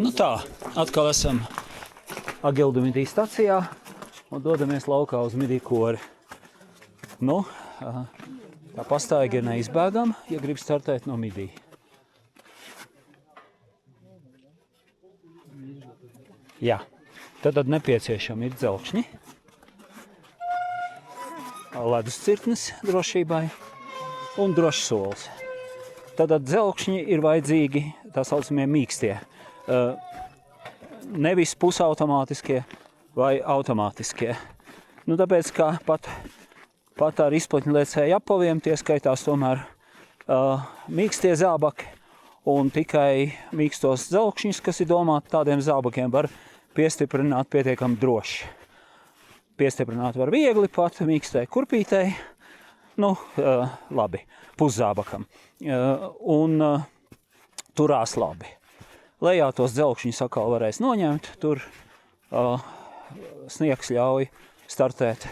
Nu tā, atkal esam Agildu midī stacijā un dodamies laukā uz midī kori. Nu, tā pastaiga ir neizbēgama, ja grib startēt no midī. Jā, tad nepieciešami ir dzelkšņi, ledus cirknis drošībai un drošs solis. Tad dzelkšņi ir vajadzīgi tā saucamie mīkstie, nevis pusautomātiskie vai automātiskie. Nu, tāpēc, ka pat ar izplatņliecēju apaviem tie skaitās tomēr mīkstie zābaki, un tikai mīkstos dzelkšņus, kas ir domāti tādiem zābakiem, var piestiprināt pietiekami droši. Piestiprināt var viegli pat mīkstei kurpītei, nu, labi, puszābakam, un turās labi. Lejā tos dzelkšņus atkal varēs noņemt, tur sniegs ļauj startēt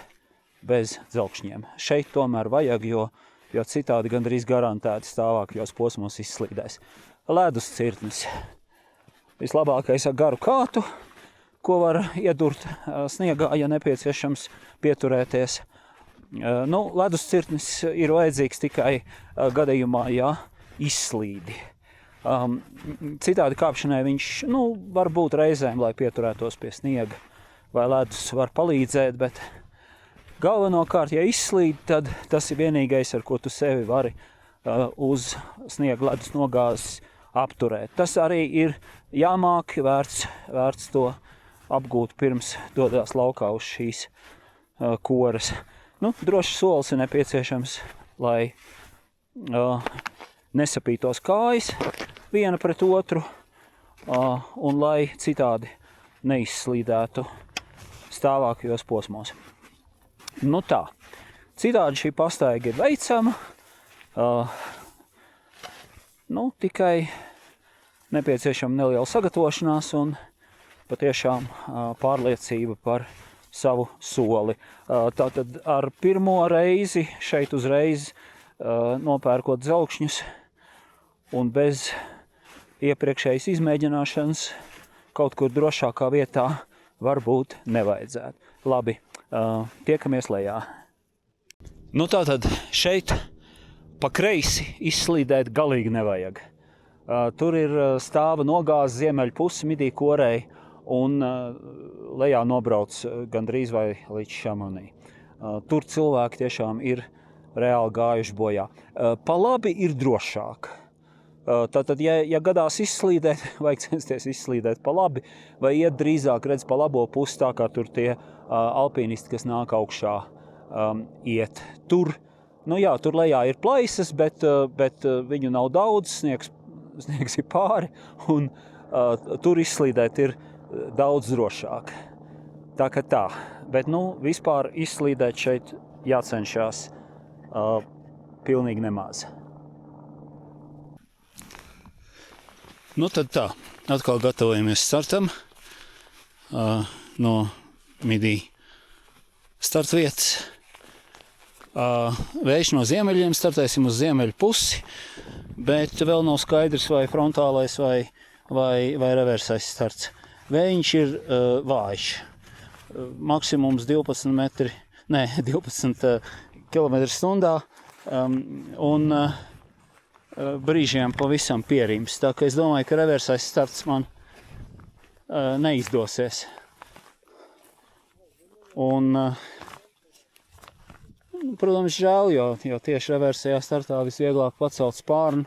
bez dzelkšņiem. Šeit tomēr vajag, jo citādi gandrīz garantēti stāvākajos posmos izslīdēs. Ledus cirknis. Vislabākais ar garu kātu, ko var iedurt sniegā, ja nepieciešams pieturēties. Nu, ledus cirknis ir vajadzīgs tikai gadījumā, ja izslīdi. Citādi kāpšanai viņš, var būt reizēm, lai pieturētos pie sniega vai ledus var palīdzēt, bet galvenokārt, ja izslīd, tad tas ir vienīgais, ar ko tu sevi vari uz sniega ledus nogāzes apturēt. Tas arī ir jāmāk, vērts to apgūt pirms dodās laukā uz šīs koras. Nu, drošs solis ir nepieciešams, lai nesapītos kājas viena pret otru un lai citādi neizslīdētu stāvākajos posmos. Nu tā, citādi šī pastaiga ir veicama, tikai nepieciešama neliela sagatavošanās un patiešām pārliecība par savu soli. Tātad ar pirmo reizi šeit uzreiz nopērkot dzelkšņus un bez iepriekšējas izmēģināšanas kaut kur drošākā vietā varbūt nevajadzētu. Labi, tiekamies lejā. Nu tātad šeit pa kreisi izslīdēt galīgi nevajag. Tur ir stāva nogāze ziemeļu pusi midī korei un lejā nobrauc gandrīz vai līdz Šamanī. Tur cilvēki tiešām ir reāli gājuši bojā. Pa labi ir drošāk. Tātad, ja gadās izslīdēt, vajag censties izslīdēt pa labi, vai iet drīzāk redz pa labo pusi, tā kā tur tie alpīnisti, kas nāk augšā, iet. Tur lejā ir plaisas, bet viņu nav daudz, sniegs ir pāri, un tur izslīdēt ir daudz drošāk. Tā kā tā, bet vispār izslīdēt šeit jācenšās pilnīgi nemaz. Nu tad tā, atkal gatavojamies startam no midī startvietas. Vējš no ziemeļiem, startēsim uz ziemeļu pusi, bet vēl nav skaidrs, vai frontālais vai reversais starts. Vējš ir vājš, maksimums 12 km/h un brīžiem pavisam pierims. Tā ka es domāju, ka reversais starts man neizdosies. Un, protams, žēl, jo tieši reversajā startā visvieglāk pacelt spārnu,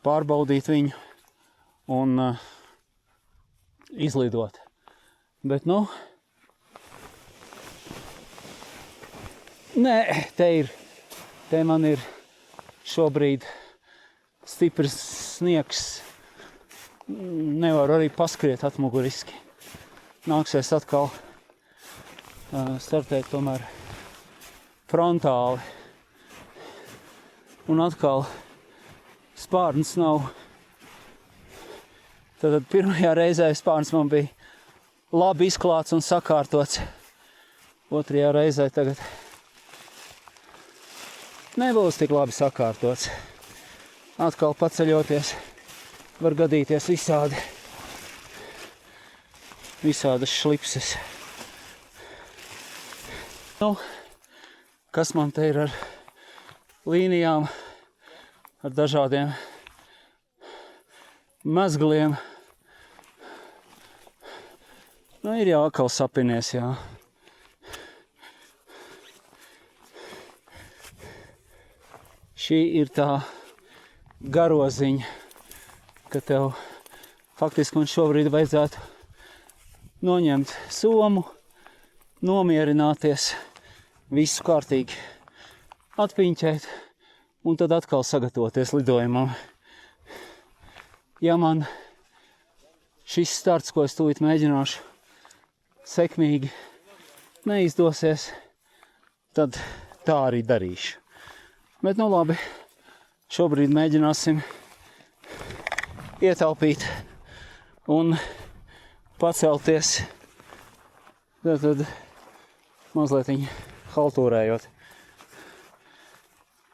pārbaudīt viņu un izlidot. Bet, te man ir šobrīd stiprs sniegs, nevaru arī paskriet atmuguriski. Nāksies atkal startēt tomēr frontāli. Un atkal spārns nav. Tad pirmajā reizē spārns man bija labi izklāts un sakārtots. Otrajā reizē tagad nebūs tik labi sakārtots. Atkal paceļoties var gadīties visādi visādas šlipses. Nu, kas man te ir ar līnijām, ar dažādiem mezgliem. Nu, ir jau atkal sapinies, jā. Šī ir tā garoziņa, ka tev faktiski man šobrīd vajadzētu noņemt somu, nomierināties, visu kārtīgi atpiņķēt un tad atkal sagatavoties lidojumam. Ja man šis starts, ko es tūlīt mēģināšu, sekmīgi neizdosies, tad tā arī darīšu. Bet nu labi, šobrīd mēģināsim ietaupīt un pacelties, tad mazliet haltūrējot.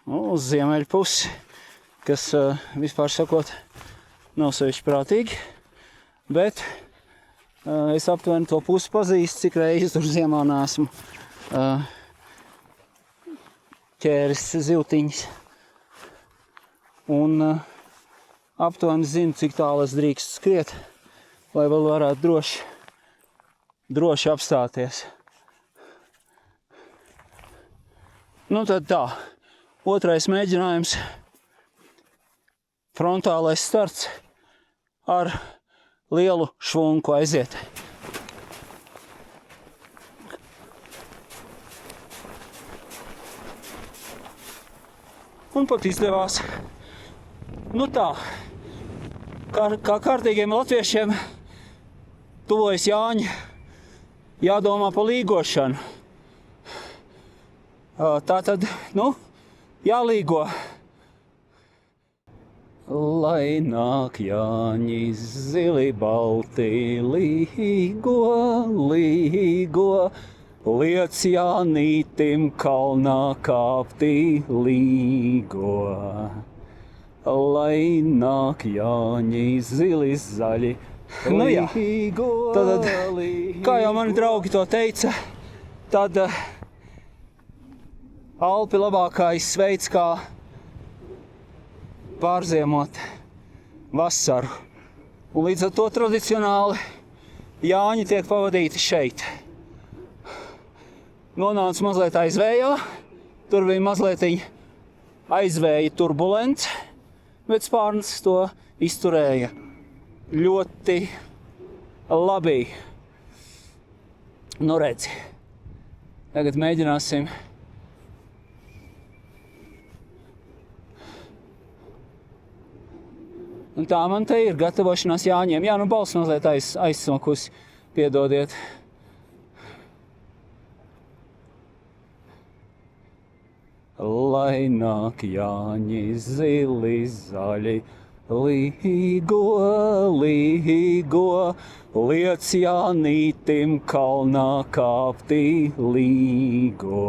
Uz ziemeļu pusi, kas vispār sakot nav sevišķi prātīgi, bet es aptuveni to pusi pazīstu, cik reizes tur ziemā neesmu ķēris zivtiņas. Un aptuveni zinu, cik tālu es drīkst skriet, lai vēl varētu droši apstāties. Nu tad tā, otrais mēģinājums, frontālais starts ar lielu švunku aiziet. Un pat izdevās. Nu tā, kā kārtīgiem latviešiem tuvojas Jāņi, jādomā pa līgošanu. Tātad, nu, jālīgo. Lai nāk Jāņi zili balti, līgo, līgo, liec Jānītim kalnā kāpti, līgo. Lai nāk Jāņi zili zaļi, nu jā, tad, kā jau mani draugi to teica, tad Alpi labākais veids, kā pārziemot vasaru. Un līdz ar to tradicionāli Jāņi tiek pavadīti šeit. Nonāca mazliet aizvējā, tur bija mazliet aizvēja turbulence, bet spārns to izturēja ļoti labi. Nu redzi, tagad mēģināsim un tā man te ir gatavošanās Jāņiem. Jā, nu balss mazliet aizsmakusi, piedodiet. Lai nāk Jāņi zili zaļi, līgo, līgo, liec Jānītim kalnā kāpti, līgo.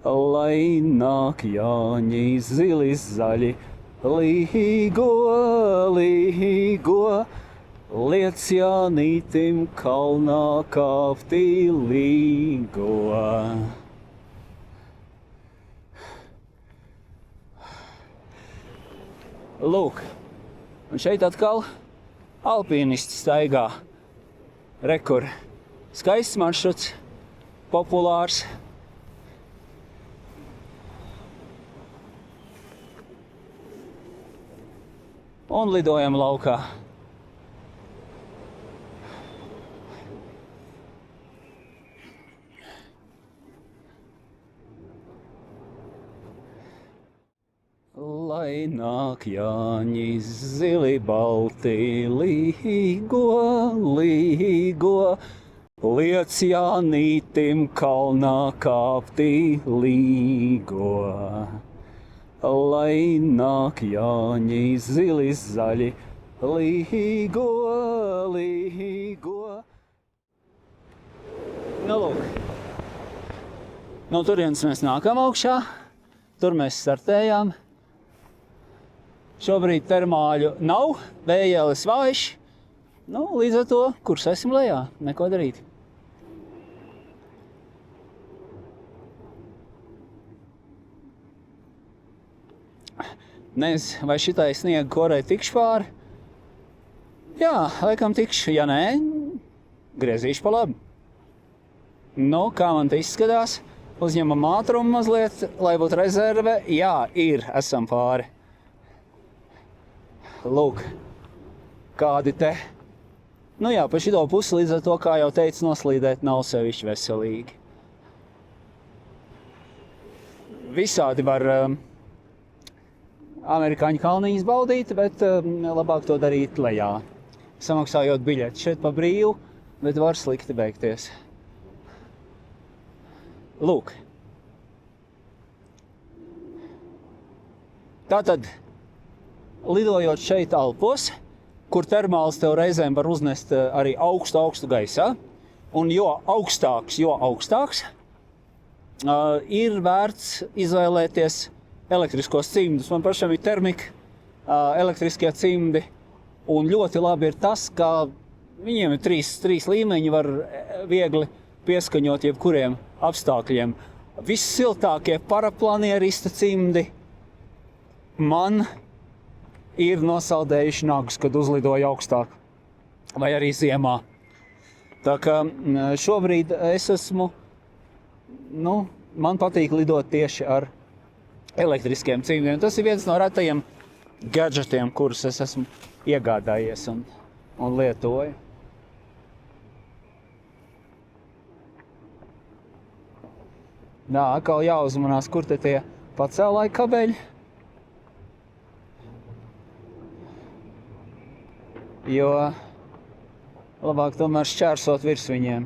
Lai nāk Jāņi zili zaļi, līgo, līgo, liec Jānītim kalnā kāpti, līgo. Lūk, un šeit atkal alpīnisti staigā. Rekur, skaists maršruts, populārs. Un lidojam laukā. Lai nāk Jāņi zili balti, līgo, līgo, liec Jānītim kalnā kāpti, līgo. Lai nāk Jāņi zili zaļi, līgo, līgo. Nu, lūk. No turienes mēs nākam augšā, tur mēs startējām. Šobrīd termāļu nav, vējēlis vājš, Nu, līdz ar to, kurs esam lejā, neko darīt. Nezinu, vai šitai sniega korei tikšu pāri? Jā, laikam tikšu, ja nē, griezīšu pa labi. Nu, kā man te izskatās? Uzņemam ātrumu mazliet, lai būtu rezerve. Jā, esam pāri. Lūk, kādi te. Nu jā, pa šito pusi līdz ar to, kā jau teicu, noslīdēt nav sevišķi veselīgi. Visādi var amerikāņu kalniņas baudīt, bet labāk to darīt lejā. Samaksājot biļeti šeit pa brīvu, bet var slikti beigties. Lūk. Tātad, lidojot šeit Alpos, kur termāls tev reizēm var uznest arī augstu gaisā, un jo augstāks, ir vērts izvēlēties elektriskos cimdus. Man pašam ir termika, elektriskie cimdi, un ļoti labi ir tas, ka viņiem ir trīs līmeņi, var viegli pieskaņot jebkuriem apstākļiem. Vissiltākie paraplanierista cimdi man ir nosaldējuši nagus, kad uzlidoju augstāk, vai arī ziemā. Tā kā šobrīd es esmu, man patīk lidot tieši ar elektriskiem cimdiem. Tas ir viens no retajiem gadžetiem, kurus es esmu iegādājies un lietoju. Jā, atkal jāuzmanās, kur te tie pacēlāji kabeļi. Jo labāk tomēr šķērsot virs viņiem.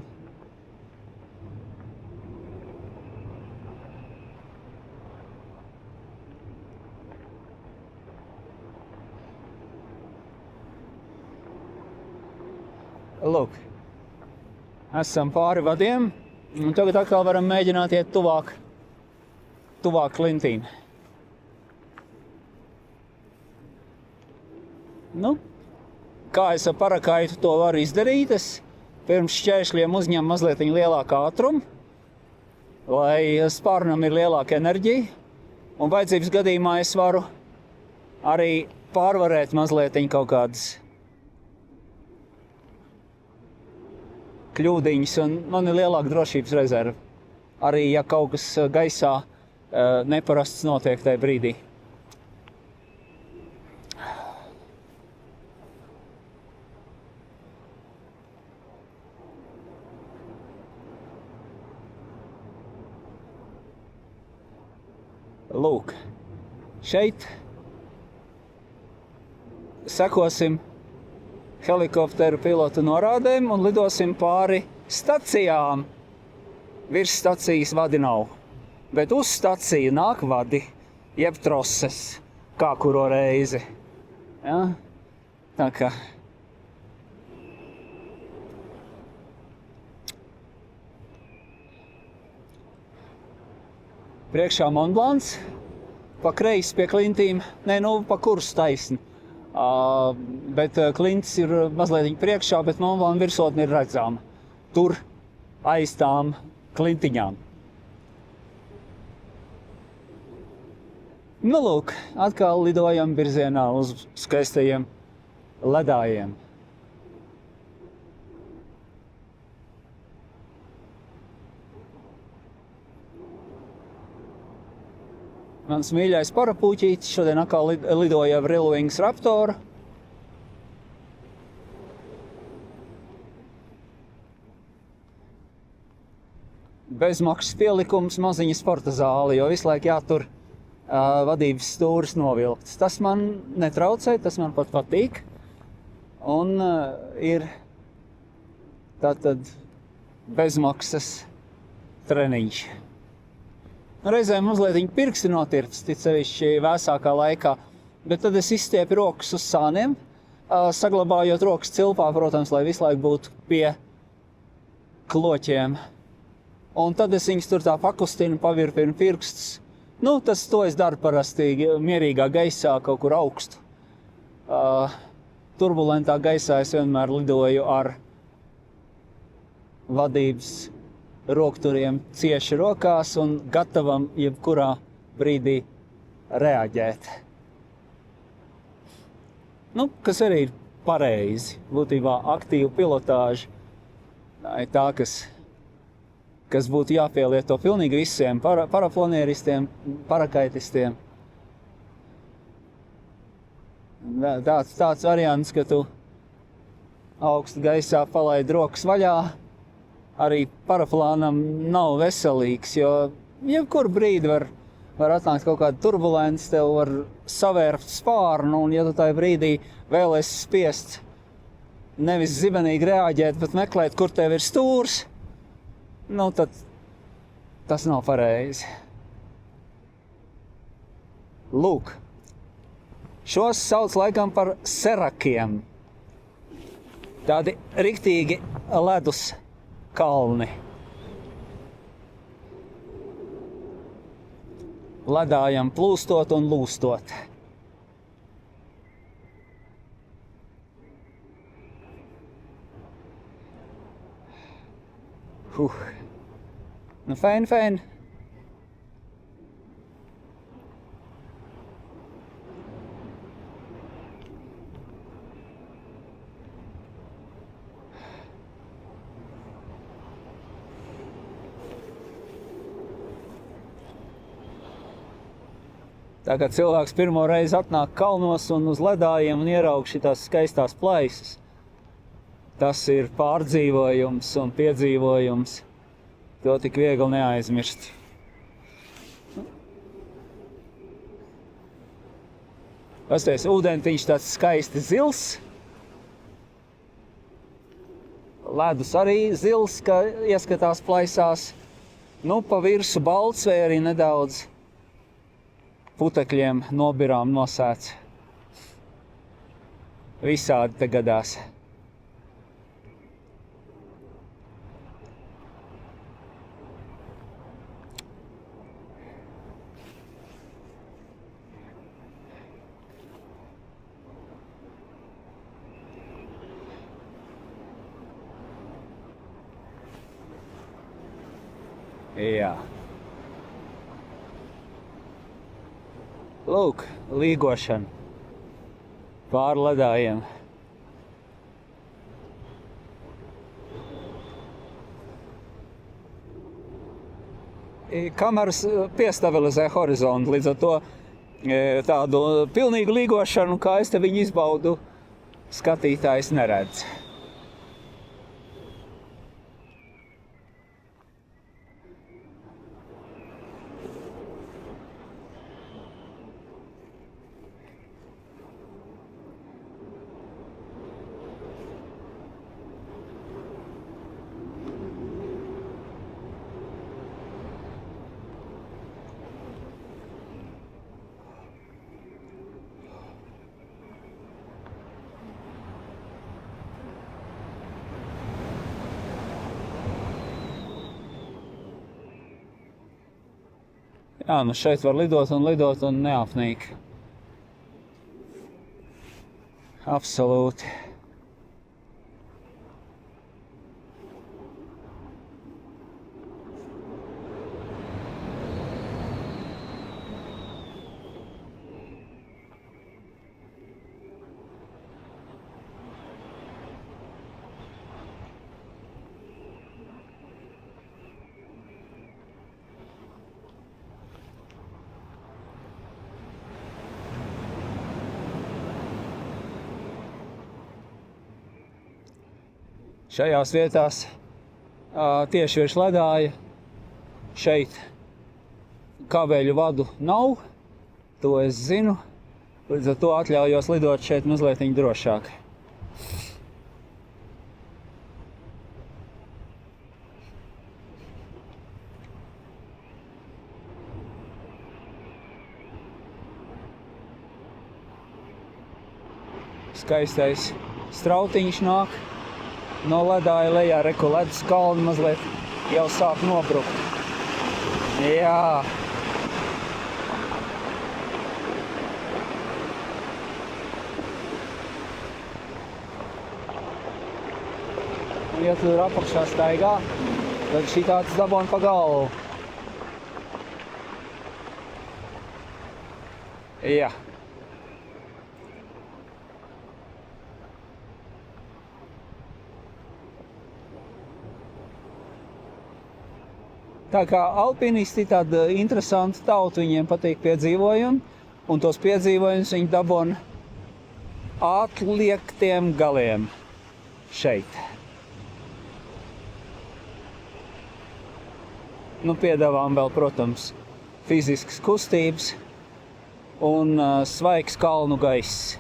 Lūk, esam pāri vadiem, un tagad atkal varam mēģināt iet tuvāk klintīm. Nu, kā es ar parakaitu to varu izdarīt? Es pirms šķēršļiem uzņemu mazliet lielāku ātrumu, lai spārnam ir lielāka enerģija, un vajadzības gadījumā es varu arī pārvarēt mazliet kaut kādas kļūdiņas, un man ir lielāka drošības rezerve. Arī, ja kaut kas gaisā neparasts notiek tajā brīdī. Lūk, šeit sekosim helikopteru pilotu norādēm un lidosim pāri stacijām. Virs stacijas vadi nav, bet uz staciju nāk vadi, jeb troses, kā kuro reizi. Ja? Tā kā. Priekšā Mont Blancs, pa kreisi pie klintīm, pa kursu taisni. Bet klints ir mazliet priekšā, bet Mont Blanc virsotne ir redzama. Tur aiz tām klintiņām. Nu lūk, atkal lidojam virzienā uz skaistajiem ledājiem. Mans mīļais parapūķītis šodien atkal lidoja Vril Wings Raptoru. Bezmaksas pielikums, maziņa sporta zāle, jo visu laiku jātur vadības stūris novilkts. Tas man netraucē, tas man pat patīk. Un ir tātad bezmaksas treniņš. Reizēm mazliet pirksti notirpst, tic sevišķi vēsākā laikā, bet tad es izstiepu rokas uz sāniem, saglabājot rokas cilpā, protams, lai visu laiku būtu pie kloķiem. Un tad es viņus tur tā pakustinu, pavirpinu pirkstus. To es daru parasti mierīgā gaisā, kaut kur augstu. turbulentā gaisā es vienmēr lidoju ar vadības rokturiem cieši rokās un gatavam jebkurā brīdī reaģēt. Kas arī ir pareizi. Būtībā aktīva pilotāža ir tā, kas būtu jāpielieto pilnīgi visiem paraplanieristiem, parakaitistiem. Tāds variants, ka tu augstu gaisā palaid rokas vaļā, arī paraplānam nav veselīgs, jo jebkur brīdi var atnākt kaut kāda turbulence, tev var savērpt spārnu, un ja tu tajā brīdī vēl esi spiests nevis zibenīgi reaģēt, bet meklēt, kur tev ir stūrs, tad tas nav pareizi. Lūk, šos sauc laikam par serakiem. Tādi riktīgi ledus kalni. Ledājam plūstot un lūstot. Fein. Tā kā cilvēks pirmo reizi atnāk kalnos un uz ledājiem un ieraug šitās skaistās plaisas, tas ir pārdzīvojums un piedzīvojums. To tik viegli neaizmirst. Pasties, ūdentiņš tāds skaisti zils. Ledus arī zils, ka ieskatās plaisās. Pa virsu balts vai arī nedaudz putekļiem nobirām nosēts. Visādi te gadās. Jā. Lūk, līgošana pāri ledājiem. Kameras piestabilizē horizontu, līdz ar to tādu pilnīgu līgošanu, kā es te viņu izbaudu, skatītājs neredz. Jā, šeit var lidot un neapnīk. Absolūti. Šajās vietās tieši virs ledāja šeit kabeļu vadu nav, to es zinu, līdz ar to atļaujos lidot šeit mazliet drošāk. Skaistais strautiņš nāk no ledāja lejā, reku ledus kalni mazliet jau sāk nobrukt. Jā. Un, ja tu tur apakšā staigā, tad šitāds dabon pa galvu. Jā. Tā kā alpinisti tāda interesanta tauta, viņiem patīk piedzīvojumi, un tos piedzīvojumus viņi dabon atliektiem galiem šeit. Nu, piedāvām vēl, protams, fiziskas kustības un svaigs kalnu gaiss,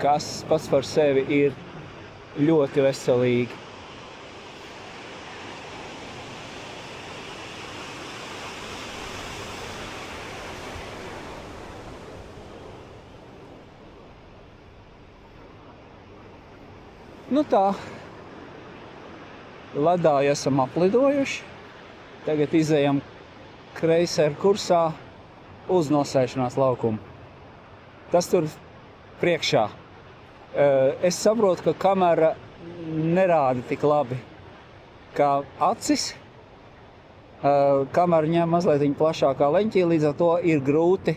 kas pats par sevi ir ļoti veselīgi. Nu tā, ledā esam aplidojuši, tagad izejam kreiseru kursā uz nosēšanās laukumu. Tas tur priekšā. Es saprotu, ka kamera nerāda tik labi kā acis. Kamera ņem mazliet plašākā leņķī, līdz ar to ir grūti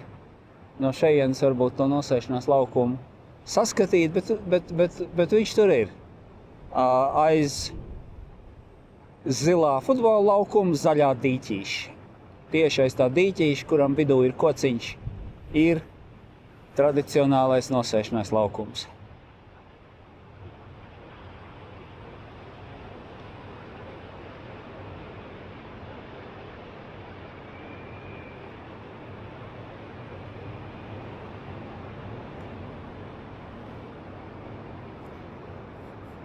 no šejienes varbūt to nosēšanās laukumu saskatīt, bet viņš tur ir. Aiz zilā futbola laukuma zaļā dīķīša. Tieši aiz tā dīķīša, kuram vidū ir kociņš, ir tradicionālais nosēšanās laukums.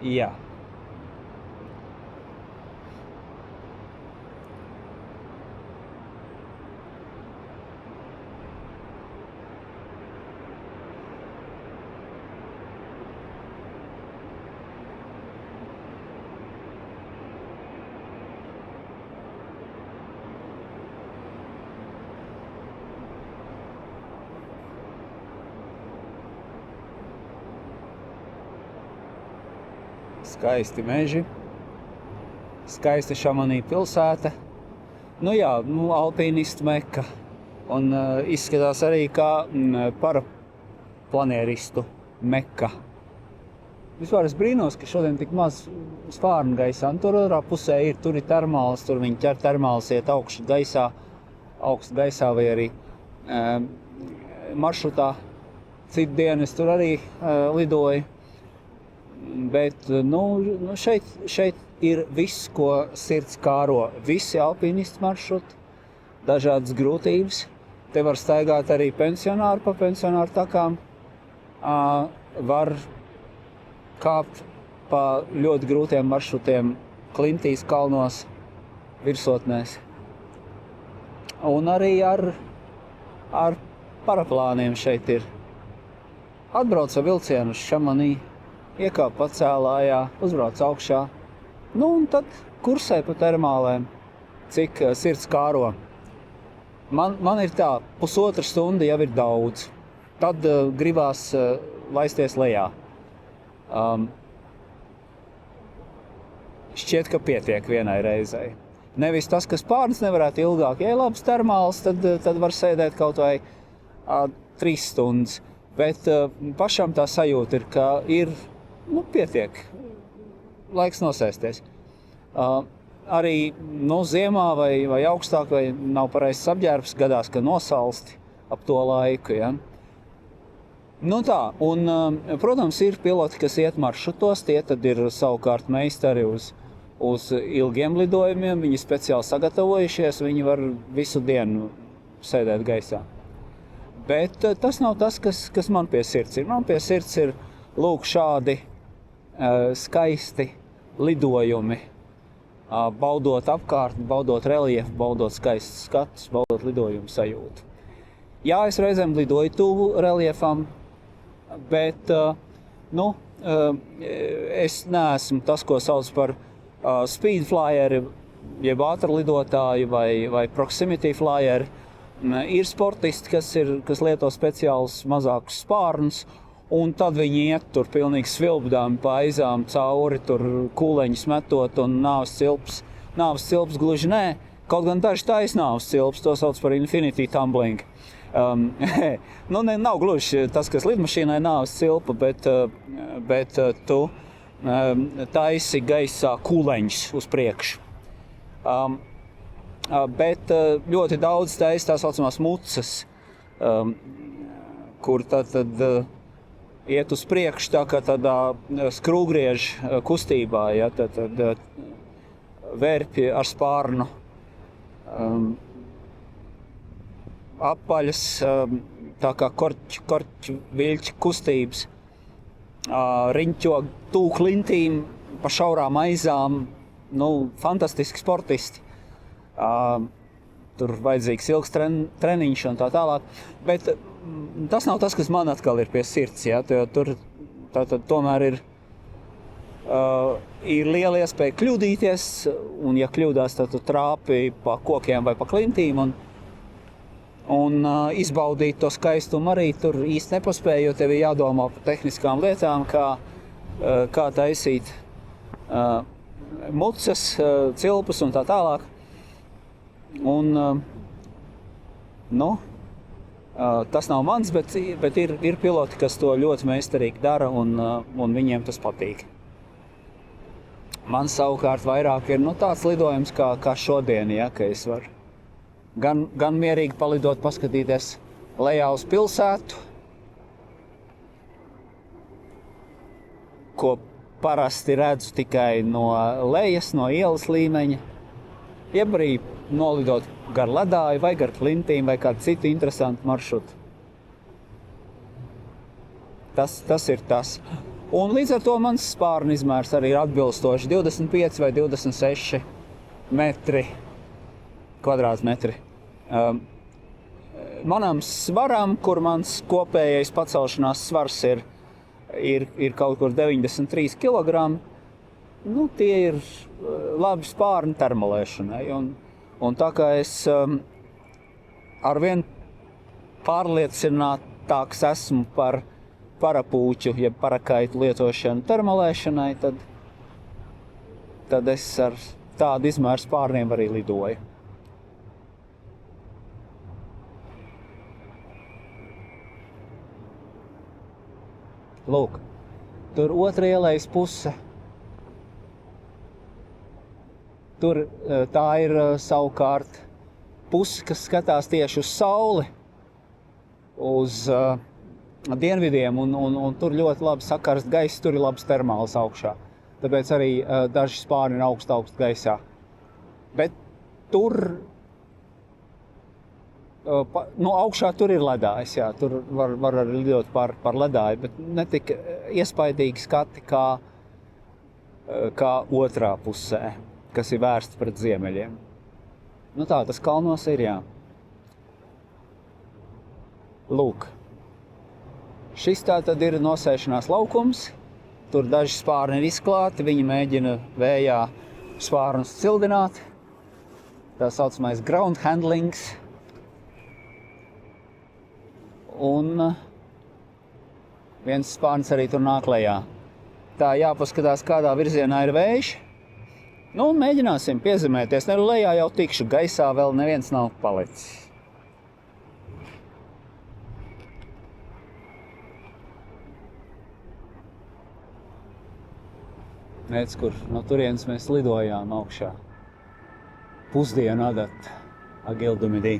Jā. Skaisti meži, skaista Šamanī pilsēta. Nu jā, alpinistu meka. Un izskatās arī kā paraplanēristu meka. Vispār es brīnos, ka šodien tik maz spārnu gaisā. Un tur otrā pusē tur ir termāls, tur viņi ķer termāls, iet augstu gaisā vai arī maršrutā. Citu dienu es tur arī lidoju. Bet šeit ir viss, ko sirds kāro. Visi alpinistu maršruti, dažādas grūtības. Te var staigāt arī pensionāri pa pensionāru takām. Var kāpt pa ļoti grūtiem maršrutiem klintīs kalnos, virsotnēs. Un arī ar paraplāniem šeit ir. Atbrauc ar vilcienu uz Šamanī. Iekāp pacēlājā, uzbrauc augšā, un tad kursē pa termālēm, cik sirds kāro. Man ir tā, pusotra stunda jau ir daudz. Tad gribās laisties lejā. Šķiet, ka pietiek vienai reizei. Nevis tas, ka spārns nevarētu ilgāk. Ja ir labs termāls, tad var sēdēt kaut vai 3 stundas. Bet pašam tā sajūta ir, ka ir pietiek. Laiks nosēsties. Arī ziemā vai augstāk, vai nav pareizs apģērbs, gadās, ka nosalsti ap to laiku. Ja? Tā, un, protams, ir piloti, kas iet maršrutos, tie tad ir savukārt meistari uz ilgiem lidojumiem, viņi speciāli sagatavojušies, viņi var visu dienu sēdēt gaisā. Bet tas nav tas, kas man pie sirds ir. Man pie sirds ir lūk šādi skaisti lidojumi, baudot apkārtni, baudot reliefu, baudot skaistus skatus, baudot lidojumu sajūtu. Jā, es reizēm lidoju tuvu reliefam, bet es neesmu tas, ko sauc par speed flyeri, jeb ātrlidotāju vai proximity flyeri. Ir sportisti, kas lieto speciālus mazākus spārnus, Un tad viņi iet tur pilnīgi svilbdām pa aizām cauri, tur kūleņus metot un nāves cilps. Nāves cilps gluži nē, kaut gan daži taisa nāves cilps, to sauc par infinity tumbling. Nu, nav gluži tas, kas lidmašīnai nāves cilpa, bet tu taisi gaisā kūleņus uz priekšu. Bet ļoti daudz taisa tā saucamās mucas, kur tad iet uz priekšu tā kā tādā skrūgrieža kustībā, ja, tad vērpji ar spārnu, apaļas, tā kā korķu viļķu kustības, riņķo tūk lintīm pa šaurām aizām, nu, fantastiski sportisti. Tur vajadzīgs ilgs treniņš un tā tālāk, bet tas nav tas, kas man atkal ir pie sirds, ja, tur tātad tomēr ir liela iespēja kļūdīties, un ja kļūdās, tad tu trāpi pa kokiem vai pa klintīm, un izbaudīt to skaistumu arī tur īsti nepaspēja, jo tev ir jādomā par tehniskām lietām, kā taisīt mucas, cilpus un tā tālāk. Un, tas nav mans, bet ir piloti, kas to ļoti meistarīgi dara, un viņiem tas patīk. Man savukārt vairāk ir tāds lidojums kā šodien, ja, ka es varu gan mierīgi palidot, paskatīties lejā uz pilsētu, ko parasti redzu tikai no lejas, no ielas līmeņa, jeb arī nolidot gar ledāju vai gar klintīm vai kādu citu interesantu maršrutu. Tas ir tas. Un līdz ar to mans spārna izmērs arī ir atbilstoši 25 vai 26 metri, kvadrātmetri. Manam svaram, kur mans kopējais pacelšanās svars ir kaut kur 93 kg, tie ir labi spārni termolēšanai. Un tā kā es arvien pārliecinātāks esmu par parapūķu, jeb parakaitu lietošanu termolēšanai, tad es ar tādu izmēru spārniem arī lidoju. Lūk, tur otra ielejas puse. Tur tā ir savukārt puse, kas skatās tieši uz sauli, uz dienvidiem, un tur ļoti labi sakarst gaiss, tur ir labs termāls augšā. Tāpēc arī daži spārni ir augst gaisā. Bet tur, augšā tur ir ledājs, jā, tur var arī lidot par ledāju, bet ne tik iespaidīgi skati kā otrā pusē, kas ir vērsts pret ziemeļiem. Tā tas kalnos ir, jā. Lūk. Šis tā tad ir nosēšanās laukums. Tur daži spārni ir izklāti, viņi mēģina vējā spārnus cildināt. Tā saucamais ground handlings. Un viens spārns arī tur nāk lejā. Tā jāpaskatās, kādā virzienā ir vējš. Mēģināsim piezemēties. Lejā jau tikšu, gaisā vēl neviens nav palicis. Redz, kur no turienes mēs lidojām augšā. Pusdienu adat Agildumidī.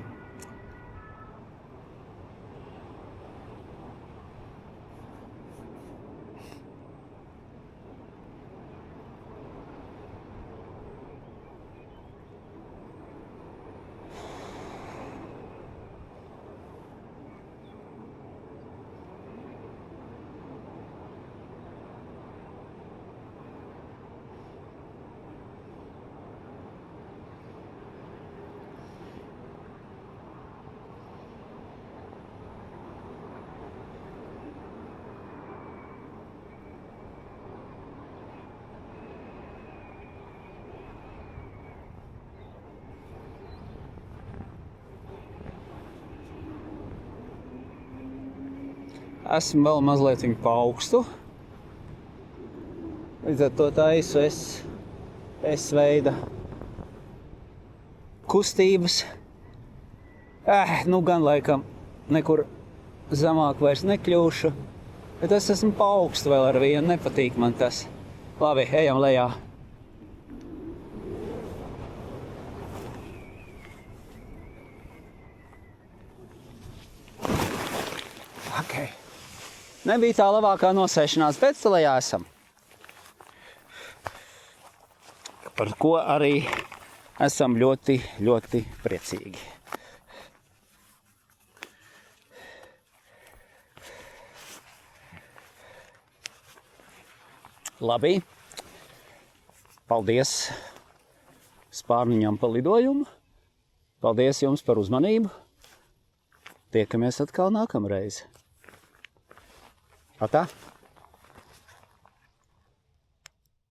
esmu vēl mazliet pa augstu. Līdz ar to taisu es veida kustības. Nu gan laikam nekur zemāk vairs nekļūšu, bet es esmu pa augstu vēl ar vienu, nepatīk man tas. Labi, ejam lejā. Okay. Nebija tā labākā nosēšanās, bet lejā esam. Par ko arī esam ļoti, ļoti priecīgi. Labi. Paldies Spārniņam par lidojumu. Paldies jums par uzmanību. Tiekamies atkal nākamreiz. Atā!